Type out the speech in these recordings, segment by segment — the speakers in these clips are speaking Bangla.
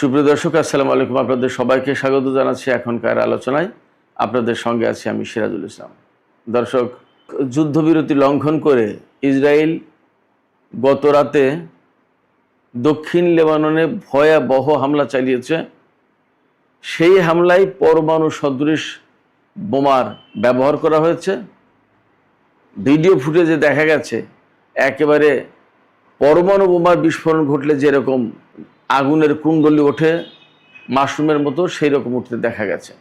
সুপ্রিয় দর্শক, আসসালামু আলাইকুম। আপনাদের সবাইকে স্বাগত জানাচ্ছি এখনকার আলোচনায়। আপনাদের সঙ্গে আছি আমি সিরাজুল ইসলাম। দর্শক, যুদ্ধবিরতি লঙ্ঘন করে ইসরায়েল গত রাতে দক্ষিণ লেবাননে ভয়াবহ হামলা চালিয়েছে। সেই হামলায় পরমাণু সদৃশ বোমার ব্যবহার করা হয়েছে। ভিডিও ফুটেজে দেখা গেছে একেবারে পরমাণু বোমার বিস্ফোরণ ঘটলে যেরকম আগুনের কুণ্ডলি ওঠে মাশরুমের মতো, সেই রকম উঠতে দেখা গেছে।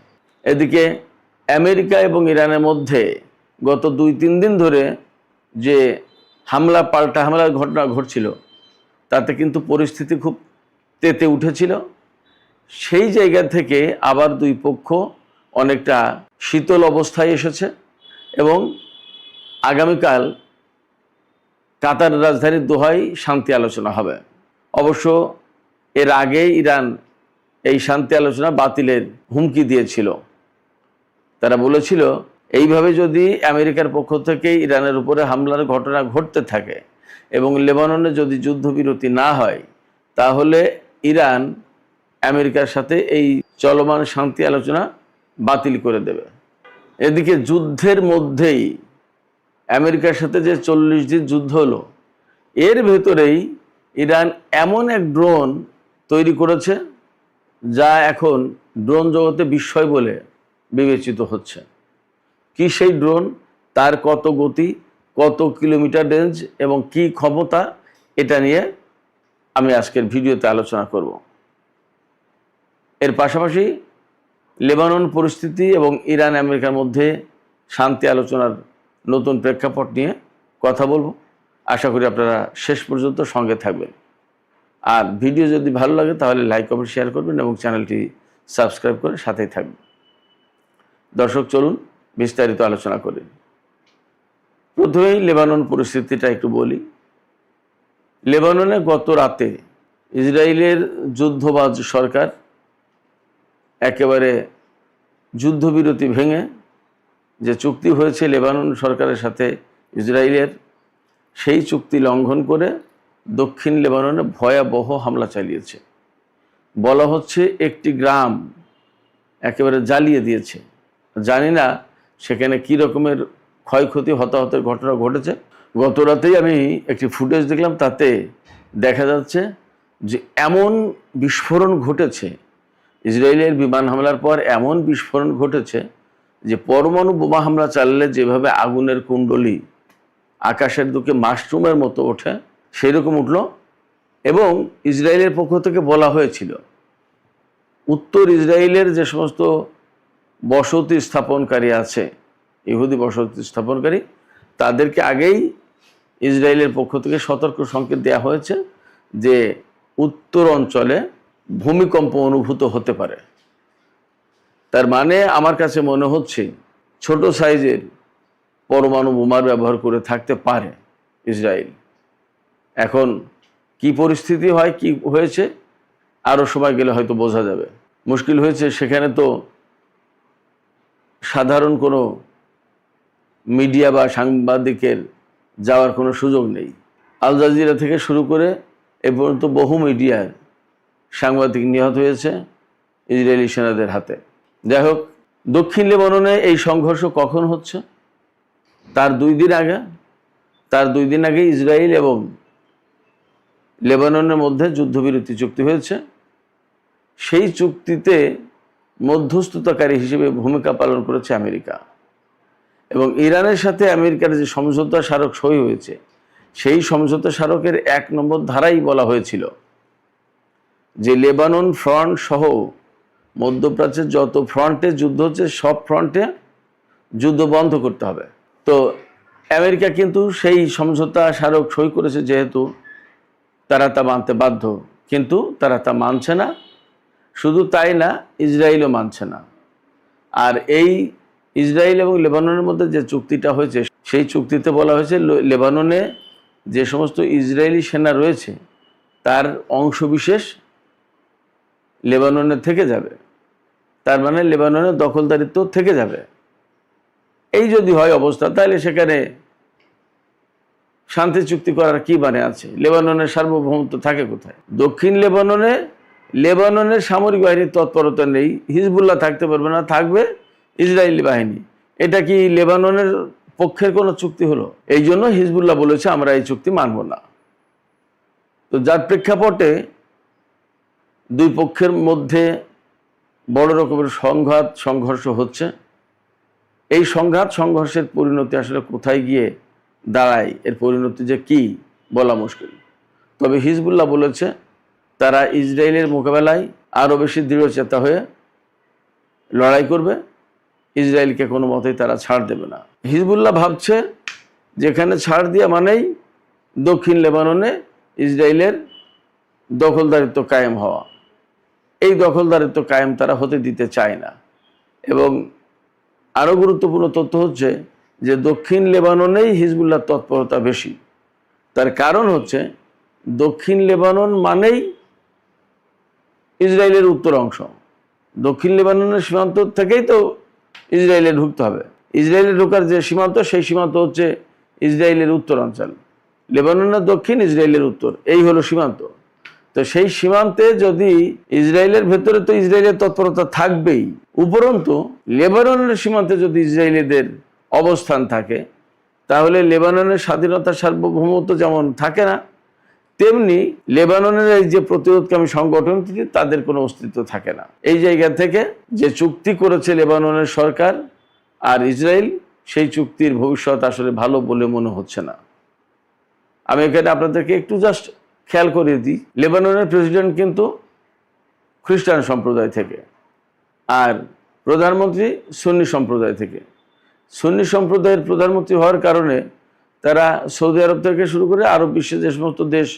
এদিকে আমেরিকা এবং ইরানের মধ্যে গত 2-3 দিন ধরে যে হামলা পাল্টা হামলার ঘটনা ঘটছিল, তাতে কিন্তু পরিস্থিতি খুব তেতে উঠেছিল। সেই জায়গা থেকে আবার দুই পক্ষ অনেকটা শীতল অবস্থায় এসেছে এবং আগামীকাল কাতার রাজধানী দোহায় শান্তি আলোচনা হবে। অবশ্য এর আগে ইরান এই শান্তি আলোচনা বাতিলের হুমকি দিয়েছিল। তারা বলেছিল, এইভাবে যদি আমেরিকার পক্ষ থেকে ইরানের উপরে হামলার ঘটনা ঘটতে থাকে এবং লেবাননে যদি যুদ্ধবিরতি না হয়, তাহলে ইরান আমেরিকার সাথে এই চলমান শান্তি আলোচনা বাতিল করে দেবে। এদিকে যুদ্ধের মধ্যেই আমেরিকার সাথে যে 40 দিন যুদ্ধ হলো, এর ভেতরেই ইরান এমন এক ড্রোন তৈরি করেছে যা এখন ড্রোন জগতে বিস্ময় বলে বিবেচিত হচ্ছে। কি সেই ড্রোন, তার কত গতি, কত কিলোমিটার রেঞ্জ এবং কি ক্ষমতা, এটা নিয়ে আমি আজকের ভিডিওতে আলোচনা করব। এর পাশাপাশি লেবানন পরিস্থিতি এবং ইরান আমেরিকার মধ্যে শান্তি আলোচনার নতুন প্রেক্ষাপট নিয়ে কথা বলবো। আশা করি আপনারা শেষ পর্যন্ত সঙ্গে থাকবেন। আর ভিডিও যদি ভালো লাগে তাহলে লাইক, কমেন্ট, শেয়ার করবেন এবং চ্যানেলটি সাবস্ক্রাইব করে সাথেই থাকবেন। দর্শক, চলুন বিস্তারিত আলোচনা করি। প্রথমেই লেবানন পরিস্থিতিটা একটু বলি। লেবাননে গত রাতে ইসরায়েলের যুদ্ধবাজ সরকার একেবারে যুদ্ধবিরতি ভেঙে যে চুক্তি হয়েছে লেবানন সরকারের সাথে ইসরায়েলের, সেই চুক্তি লঙ্ঘন করে দক্ষিণ লেবাননে ভয়াবহ হামলা চালিয়েছে। বলা হচ্ছে একটি গ্রাম একেবারে জ্বালিয়ে দিয়েছে। জানি না সেখানে কী রকমের ক্ষয়ক্ষতি, হতাহতের ঘটনা ঘটেছে। গত রাতেই আমি একটি ফুটেজ দেখলাম, তাতে দেখা যাচ্ছে যে এমন বিস্ফোরণ ঘটেছে, ইসরায়েলের বিমান হামলার পর এমন বিস্ফোরণ ঘটেছে যে পরমাণু বোমা হামলা চালালে যেভাবে আগুনের কুণ্ডলি আকাশের দিকে মাশরুমের মতো ওঠে, সেই রকম উঠল। এবং ইসরায়েলের পক্ষ থেকে বলা হয়েছিল, উত্তর ইসরায়েলের যে সমস্ত বসতি স্থাপনকারী আছে, ইহুদি বসতি স্থাপনকারী, তাদেরকে আগেই ইসরায়েলের পক্ষ থেকে সতর্ক সংকেত দেওয়া হয়েছে যে উত্তর অঞ্চলে ভূমিকম্প অনুভূত হতে পারে। তার মানে আমার কাছে মনে হচ্ছে ছোট সাইজের পরমাণু বোমার ব্যবহার করে থাকতে পারে ইসরায়েল। এখন কি পরিস্থিতি হয়, কি হয়েছে, আরও সময় গেলে হয়তো বোঝা যাবে। মুশকিল হয়েছে, সেখানে তো সাধারণ কোনো মিডিয়া বা সাংবাদিকের যাওয়ার কোনো সুযোগ নেই। আল জাজিরা থেকে শুরু করে এ পর্যন্ত বহু মিডিয়ার সাংবাদিক নিহত হয়েছে ইসরায়েলি সেনাদের হাতে। যাই হোক, দক্ষিণ লেবাননে এই সংঘর্ষ কখন হচ্ছে? তার 2 দিন আগে ইসরায়েল এবং লেবাননের মধ্যে যুদ্ধবিরতি চুক্তি হয়েছে। সেই চুক্তিতে মধ্যস্থতাকারী হিসেবে ভূমিকা পালন করেছে আমেরিকা। এবং ইরানের সাথে আমেরিকার যে সমঝোতা স্মারক সই হয়েছে, সেই সমঝোতা স্মারকের 1 নম্বর ধারাই বলা হয়েছিল যে লেবানন ফ্রন্ট সহ মধ্যপ্রাচ্যের যত ফ্রন্টে যুদ্ধ হচ্ছে, সব ফ্রন্টে যুদ্ধ বন্ধ করতে হবে। তো আমেরিকা কিন্তু সেই সমঝোতা স্মারক সই করেছে, যেহেতু তারা তা মানতে বাধ্য, কিন্তু তারা তা মানছে না। শুধু তাই না, ইসরায়েলও মানছে না। আর এই ইসরায়েল এবং লেবাননের মধ্যে যে চুক্তিটা হয়েছে, সেই চুক্তিতে বলা হয়েছে লেবাননে যে সমস্ত ইসরায়েলি সেনা রয়েছে তার অংশবিশেষ লেবাননে থেকে যাবে। তার মানে লেবাননের দখলদারিত্ব থেকে যাবে। এই যদি হয় অবস্থা, তাহলে সেখানে শান্তি চুক্তি করার কি মানে আছে? লেবাননের সার্বভৌমত্ব থাকে কোথায়? দক্ষিণ লেবাননে লেবাননের সামরিক বাহিনীর তৎপরতা নেই, হিজবুল্লাহ থাকতে পারবে না, থাকবে ইসরায়েলি বাহিনী। এটা কি লেবাননের পক্ষের কোনো চুক্তি হলো? এই জন্য হিজবুল্লাহ বলেছে আমরা এই চুক্তি মানব না। তো যার প্রেক্ষাপটে দুই পক্ষের মধ্যে বড় রকমের সংঘর্ষ হচ্ছে। এই সংঘর্ষের পরিণতি আসলে কোথায় গিয়ে দাঁড়ায়, এর পরিণতি যে কি বলা মুশকিল। তবে হিজবুল্লাহ বলেছে তারা ইসরায়েলের মোকাবেলায় আরও বেশি দৃঢ়চেতা হয়ে লড়াই করবে, ইসরায়েলকে কোনো মতেই তারা ছাড় দেবে না। হিজবুল্লাহ ভাবছে যেখানে ছাড় দেওয়া মানেই দক্ষিণ লেবাননে ইসরায়েলের দখলদারিত্ব কায়েম হওয়া। এই দখলদারিত্ব কায়েম তারা হতে দিতে চায় না। এবং আরও গুরুত্বপূর্ণ তথ্য হচ্ছে যে দক্ষিণ লেবাননেই হিজবুল্লাহর তৎপরতা বেশি। তার কারণ হচ্ছে দক্ষিণ লেবানন মানেই ইসরায়েলের উত্তর অংশ। দক্ষিণ লেবাননের সীমান্ত থেকেই তো ইসরায়েলে ঢুকতে হবে। ইসরায়েলে ঢোকার যে সীমান্ত, সেই সীমান্ত হচ্ছে ইসরায়েলের উত্তর অঞ্চল। লেবাননের দক্ষিণ, ইসরায়েলের উত্তর, এই হলো সীমান্ত। তো সেই সীমান্তে যদি ইসরায়েলের ভেতরে তো ইসরায়েলের তৎপরতা থাকবেই, উপরন্তু লেবাননের সীমান্তে যদি ইসরায়েলিদের অবস্থান থাকে, তাহলে লেবাননের স্বাধীনতা সার্বভৌমত্ব যেমন থাকে না, তেমনি লেবাননের এই যে প্রতিরোধকামী সংগঠনটি তাদের কোনো অস্তিত্ব থাকে না। এই জায়গা থেকে যে চুক্তি করেছে লেবাননের সরকার আর ইসরায়েল, সেই চুক্তির ভবিষ্যৎ আসলে ভালো বলে মনে হচ্ছে না। আমি এখানে আপনাদেরকে একটু জাস্ট খেয়াল করিয়ে দিই, লেবাননের প্রেসিডেন্ট কিন্তু খ্রিস্টান সম্প্রদায় থেকে, আর প্রধানমন্ত্রী সুন্নি সম্প্রদায় থেকে। সুন্নি সম্প্রদায়ের প্রধানমন্ত্রী হওয়ার কারণে তারা সৌদি আরব থেকে শুরু করে আরব বিশ্বের যে সমস্ত দেশ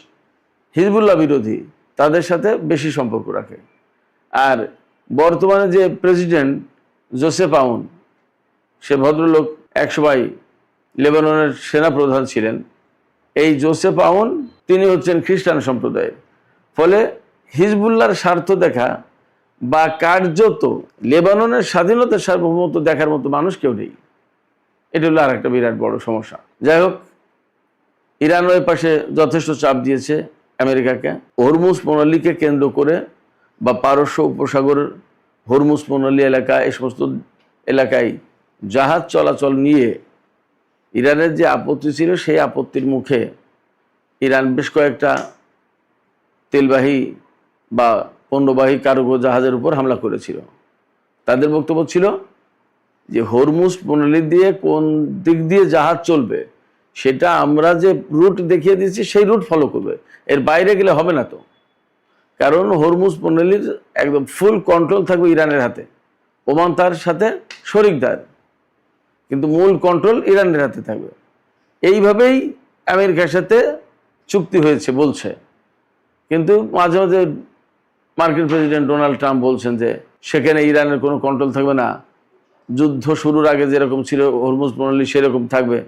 হিজবুল্লাহ বিরোধী, তাদের সাথে বেশি সম্পর্ক রাখে। আর বর্তমানে যে প্রেসিডেন্ট জোসেফ আউন, সে ভদ্রলোক একসময় লেবাননের সেনাপ্রধান ছিলেন। এই জোসেফ আউন তিনি হচ্ছেন খ্রিস্টান সম্প্রদায়ের। ফলে হিজবুল্লাহর স্বার্থ দেখা বা কার্যত লেবাননের স্বাধীনতার সার্বভৌমত্ব দেখার মতো মানুষ কেউ নেই। এটা হলো আর একটা বিরাট বড় সমস্যা। যাই হোক, ইরান ওই পাশে যথেষ্ট চাপ দিয়েছে আমেরিকাকে। হরমুজ প্রণালীকে কেন্দ্র করে বা পারস্য উপসাগরের হরমুজ প্রণালী এলাকা, এই সমস্ত এলাকায় জাহাজ চলাচল নিয়ে ইরানের যে আপত্তি ছিল, সেই আপত্তির মুখে ইরান বেশ কয়েকটা তেলবাহী বা পণ্যবাহী কার্গো জাহাজের উপর হামলা করেছিল। তাদের বক্তব্য ছিল যে হরমুজ প্রণালী দিয়ে কোন দিক দিয়ে জাহাজ চলবে সেটা আমরা যে রুট দেখিয়ে দিচ্ছি সেই রুট ফলো করবে, এর বাইরে গেলে হবে না। তো কারণ হরমুজ প্রণালীর একদম ফুল কন্ট্রোল থাকবে ইরানের হাতে, ওমান তার সাথে শরিকদার, কিন্তু মূল কন্ট্রোল ইরানের হাতে থাকবে। এইভাবেই আমেরিকার সাথে চুক্তি হয়েছে বলছে। কিন্তু মাঝে মাঝে মার্কিন প্রেসিডেন্ট ডোনাল্ড ট্রাম্প বলছেন যে সেখানে ইরানের কোনো কন্ট্রোল থাকবে না, যুদ্ধ শুরুর আগে যেরকম ছিল হরমুজ প্রণালী সেরকম থাকবে,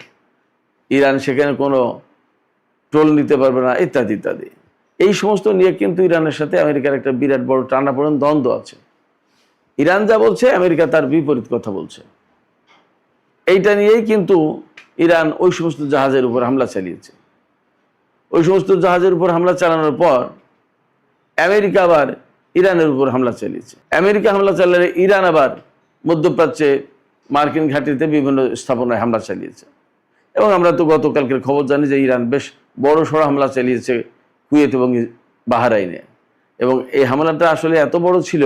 ইরান সেখানে কোনো টোল নিতে পারবে না, ইত্যাদি ইত্যাদি। এই সমস্ত নিয়ে কিন্তু ইরানের সাথে আমেরিকার একটা বিরাট বড় টানাপোড়েন দ্বন্দ্ব আছে। ইরান যা বলছে আমেরিকা তার বিপরীত কথা বলছে। এইটা নিয়েই কিন্তু ইরান ওই সমস্ত জাহাজের উপর হামলা চালিয়েছে। ওই সমস্ত জাহাজের উপর হামলা চালানোর পর আমেরিকা আবার ইরানের উপর হামলা চালিয়েছে। আমেরিকা হামলা চালালে ইরান আবার মধ্যপ্রাচ্যে মার্কিন ঘাঁটিতে বিভিন্ন স্থাপনায় হামলা চালিয়েছে। এবং আমরা তো গতকালকের খবর জানি যে ইরান বেশ বড় সড়ো হামলা চালিয়েছে কুয়েত এবং বাহরাইনে। এবং এই হামলাটা আসলে এত বড় ছিল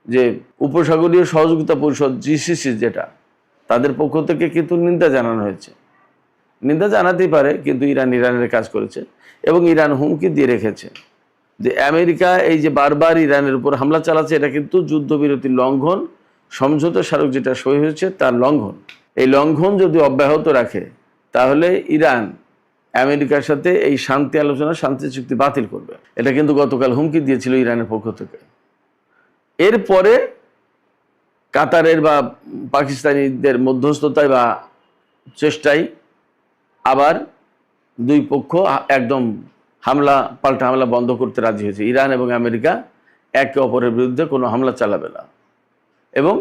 যে উপসাগরীয় সহযোগিতা পরিষদ জিসিসি, যেটা তাদের পক্ষ থেকে কিন্তু নিন্দা জানানো হয়েছে। নিন্দা জানাতেই পারে, কিন্তু ইরানের কাজ করেছে। এবং ইরান হুমকি দিয়ে রেখেছে যে আমেরিকা এই যে বারবার ইরানের উপর হামলা চালাচ্ছে, এটা কিন্তু যুদ্ধবিরতির লঙ্ঘন, সমঝোতা স্মারক যেটা সই হয়েছে তার লঙ্ঘন। এই লঙ্ঘন যদি অব্যাহত রাখে তাহলে ইরান আমেরিকার সাথে এই শান্তি আলোচনা, শান্তি চুক্তি বাতিল করবে। এটা কিন্তু গতকাল হুমকি দিয়েছিল ইরানের পক্ষ থেকে। এরপরে কাতারের বা পাকিস্তানিদের মধ্যস্থতায় বা চেষ্টায় আবার দুই পক্ষ একদম পাল্টা হামলা বন্ধ করতে রাজি হয়েছে। ইরান এবং আমেরিকা একে অপরের বিরুদ্ধে কোনো হামলা চালাবে না। এবং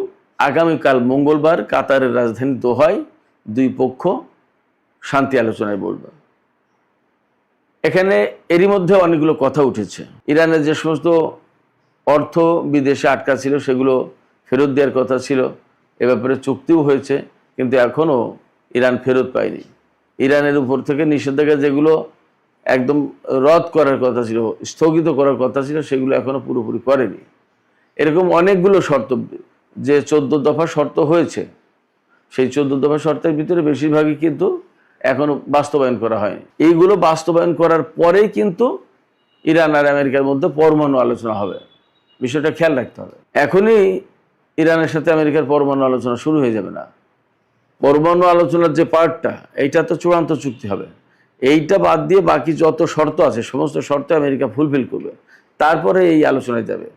আগামীকাল মঙ্গলবার কাতারের রাজধানী দোহায় দুই পক্ষ শান্তি আলোচনায় বসবে। এখানে এরই মধ্যে অনেকগুলো কথা উঠেছে। ইরানের যে সমস্ত অর্থ বিদেশে আটকা ছিল, সেগুলো ফেরত দেওয়ার কথা ছিল। এ ব্যাপারে চুক্তিও হয়েছে, কিন্তু এখনও ইরান ফেরত পায়নি। ইরানের উপর থেকে নিষেধাজ্ঞা যেগুলো একদম রদ করার কথা ছিল, স্থগিত করার কথা ছিল, সেগুলো এখনও পুরোপুরি করেনি। এরকম অনেকগুলো শর্ত, যে 14 দফা শর্ত হয়েছে, সেই 14 দফা শর্তের ভিতরে বেশিরভাগই কিন্তু এখনও বাস্তবায়ন করা হয়নি। এইগুলো বাস্তবায়ন করার পরেই কিন্তু ইরান আর আমেরিকার মধ্যে পরমাণু আলোচনা হবে। বিষয়টা খেয়াল রাখতে হবে। এখনই ইরানের সাথে আমেরিকার পরমাণু আলোচনা শুরু হয়ে যাবে না। পরমাণু আলোচনার যে পার্টটা, এইটা তো চূড়ান্ত চুক্তি হবে। এইটা বাদ দিয়ে বাকি যত শর্ত আছে, সমস্ত শর্ত আমেরিকা ফুলফিল করবে, তারপরে এই আলোচনায় যাবে।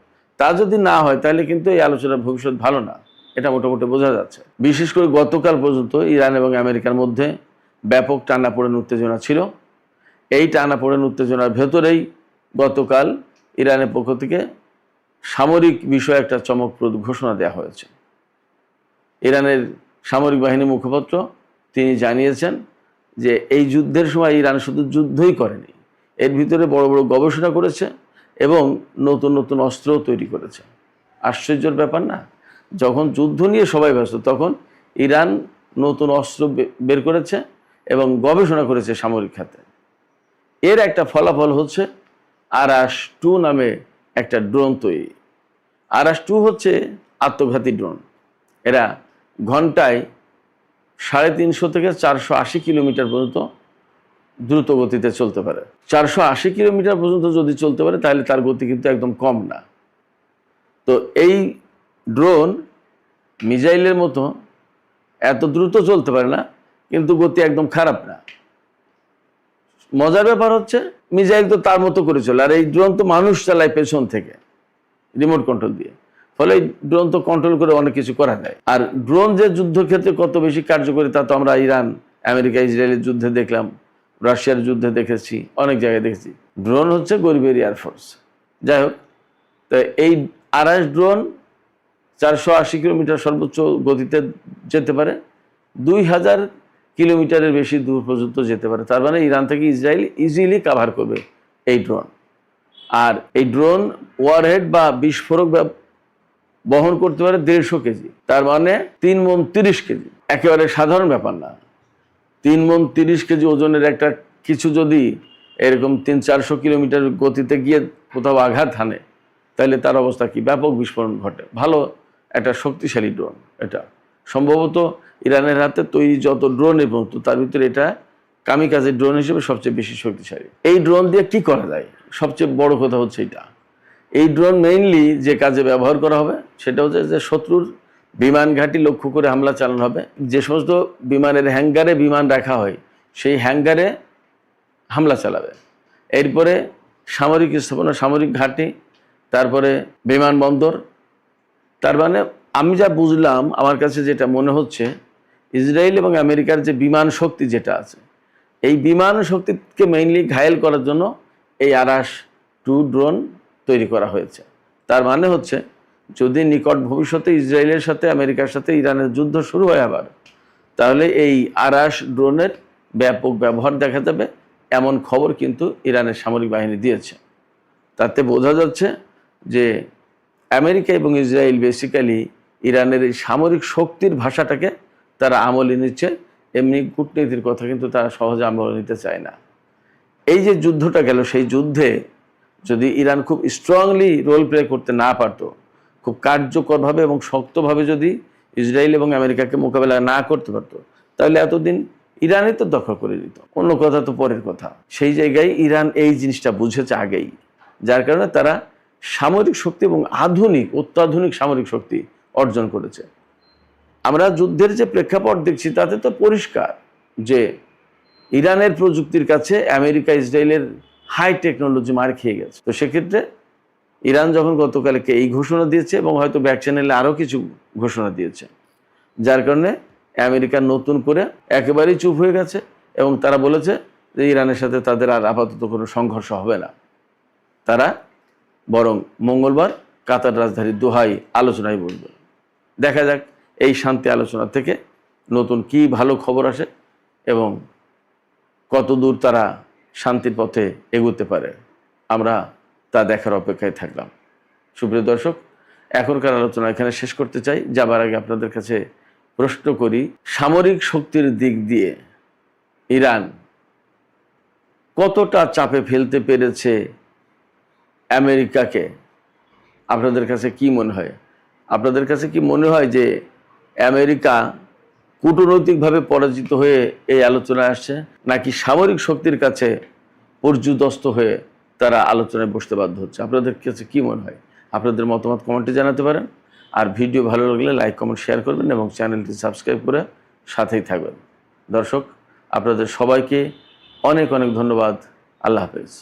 তা যদি না হয় তাহলে কিন্তু এই আলোচনার ভবিষ্যৎ ভালো না, এটা মোটামুটি বোঝা যাচ্ছে। বিশেষ করে গতকাল পর্যন্ত ইরান এবং আমেরিকার মধ্যে ব্যাপক টানাপোড়েন উত্তেজনা ছিল। এই টানাপোড়েন উত্তেজনার ভেতরেই গতকাল ইরানের পক্ষ থেকে সামরিক বিষয়ে একটা চমকপ্রদ ঘোষণা দেওয়া হয়েছে। ইরানের সামরিক বাহিনীর মুখপাত্র তিনি জানিয়েছেন যে এই যুদ্ধের সময় ইরান শুধু যুদ্ধই করেনি, এর ভিতরে বড় বড় গবেষণা করেছে এবং নতুন নতুন অস্ত্রও তৈরি করেছে। আশ্চর্যের ব্যাপার না? যখন যুদ্ধ নিয়ে সবাই ব্যস্ত, তখন ইরান নতুন অস্ত্র বের করেছে এবং গবেষণা করেছে সামরিক খাতে। এর একটা ফলাফল হচ্ছে আরাশ 2 নামে একটা ড্রোন তৈরি। আরাশ 2 হচ্ছে আত্মঘাতী ড্রোন। এরা ঘন্টায় 350 থেকে 480 কিলোমিটার পর্যন্ত দ্রুত গতিতে চলতে পারে। 480 কিলোমিটার পর্যন্ত যদি চলতে পারে তাহলে তার গতি কিন্তু একদম কম না। তো এই ড্রোন মিসাইলের মতো এত দ্রুত চলতে পারে না, কিন্তু গতি একদম খারাপ না। মজার ব্যাপার হচ্ছে মিসাইল তো তার মতো করে চলে, আর এই ড্রোন তো মানুষ চালায় পেছন থেকে রিমোট কন্ট্রোল দিয়ে। ফলে এই ড্রোন তো কন্ট্রোল করে অনেক কিছু করা যায়। আর ড্রোন যে যুদ্ধক্ষেত্রে কত বেশি কার্যকরী তা তো আমরা ইরান, আমেরিকা, ইসরায়েলের যুদ্ধে দেখলাম, রাশিয়ার যুদ্ধে দেখেছি, অনেক জায়গায় দেখেছি। ড্রোন হচ্ছে গরিবের এয়ারফোর্স। যাই হোক, তো এই আরাশ ড্রোন 480 কিলোমিটার সর্বোচ্চ গতিতে যেতে পারে, 2000 কিলোমিটারের বেশি দূর পর্যন্ত যেতে পারে। তার মানে ইরান থেকে ইসরায়েল ইজিলি কাভার করবে এই ড্রোন। আর এই ড্রোন ওয়ারহেড বা বিস্ফোরক বহন করতে পারে 150 কেজি, তার মানে 3 মণ 30 কেজি। একেবারে সাধারণ ব্যাপার না। 3 মণ 30 কেজি ওজনের একটা কিছু যদি এরকম 300-400 কিলোমিটার গতিতে গিয়ে কোথাও আঘাত হানে, তাহলে তার অবস্থা কি? ব্যাপক বিস্ফোরণ ঘটে। ভালো একটা শক্তিশালী ড্রোন। এটা সম্ভবত ইরানের হাতে তৈরি যত ড্রোনের মতো তার ভিতরে এটা কামিকাজে ড্রোন হিসেবে সবচেয়ে বেশি শক্তিশালী। এই ড্রোন দিয়ে কি করা যায়? সবচেয়ে বড় কথা হচ্ছে এটা, এই ড্রোন মেইনলি যে কাজে ব্যবহার করা হবে সেটা হচ্ছে যে শত্রুর বিমান ঘাঁটি লক্ষ্য করে হামলা চালানো হবে। যে সমস্ত বিমানের হ্যাঙ্গারে বিমান রাখা হয়, সেই হ্যাঙ্গারে হামলা চালাবে। এরপরে সামরিক স্থাপনা, সামরিক ঘাঁটি, তারপরে বিমানবন্দর। তার মানে আমি যা বুঝলাম, আমার কাছে যেটা মনে হচ্ছে, ইসরায়েল এবং আমেরিকার যে বিমান শক্তি যেটা আছে, এই বিমান শক্তিকে মেইনলি ঘায়েল করার জন্য এই আরাশ 2 ড্রোন তৈরি করা হয়েছে। তার মানে হচ্ছে যদি নিকট ভবিষ্যতে ইসরায়েলের সাথে আমেরিকার সাথে ইরানের যুদ্ধ শুরু হয় আবার, তাহলে এই আরাশ ড্রোনের ব্যাপক ব্যবহার দেখা যাবে, এমন খবর কিন্তু ইরানের সামরিক বাহিনী দিয়েছে। তাতে বোঝা যাচ্ছে যে আমেরিকা এবং ইসরায়েল বেসিক্যালি ইরানের এই সামরিক শক্তির ভাষাটাকে তারা আমলে নিচ্ছে, এমনি কূটনীতির কথা কিন্তু তারা সহজে আমলে নিতে চায় না। এই যে যুদ্ধটা গেল, সেই যুদ্ধে যদি ইরান খুব স্ট্রংলি রোল প্লে করতে না পারত, খুব কার্যকরভাবে এবং শক্তভাবে যদি ইসরায়েল এবং আমেরিকাকে মোকাবেলা না করতে পারতো, তাহলে এতদিন ইরানই তো দখল করে নিত। অন্য কথা তো পরের কথা। সেই জায়গায় ইরান এই জিনিসটা বুঝেছে আগেই, যার কারণে তারা সামরিক শক্তি এবং অত্যাধুনিক সামরিক শক্তি অর্জন করেছে। আমরা যুদ্ধের যে প্রেক্ষাপট দেখছি তাতে তো পরিষ্কার যে ইরানের প্রযুক্তির কাছে আমেরিকা, ইসরায়েলের হাই টেকনোলজি মার খেয়ে গেছে। তো সেক্ষেত্রে ইরান যখন গতকালকে এই ঘোষণা দিয়েছে এবং হয়তো ব্যাক চ্যানেলে আরও কিছু ঘোষণা দিয়েছে, যার কারণে আমেরিকা নতুন করে একেবারেই চুপ হয়ে গেছে এবং তারা বলেছে যে ইরানের সাথে তাদের আর আপাতত কোনো সংঘর্ষ হবে না। তারা বরং মঙ্গলবার কাতার রাজধানী দোহায় আলোচনায় বসবে। দেখা যাক এই শান্তি আলোচনা থেকে নতুন কি ভালো খবর আসে এবং কত দূর তারা শান্তির পথে এগোতে পারে। আমরা তা দেখার অপেক্ষায় থাকলাম। সুপ্রিয় দর্শক, এখনকার আলোচনা এখানে শেষ করতে চাই। যাবার আগে আপনাদের কাছে প্রশ্ন করি, সামরিক শক্তির দিক দিয়ে ইরান কতটা চাপে ফেলতে পেরেছে আমেরিকাকে? আপনাদের কাছে কি মনে হয়? আপনাদের কাছে কি মনে হয় যে আমেরিকা কূটনৈতিকভাবে পরাজিত হয়ে এই আলোচনায় আসছে, নাকি সামরিক শক্তির কাছে পর্যুদস্ত হয়ে তারা আলোচনায় বসতে বাধ্য হচ্ছে? আপনাদের কাছে কি মনে হয়? আপনাদের মতামত কমেন্টে জানাতে পারেন। আর ভিডিও ভালো লাগলে লাইক, কমেন্ট, শেয়ার করবেন এবং চ্যানেলটি সাবস্ক্রাইব করে সাথেই থাকবেন। দর্শক, আপনাদের সবাইকে অনেক অনেক ধন্যবাদ। আল্লাহ হাফেজ।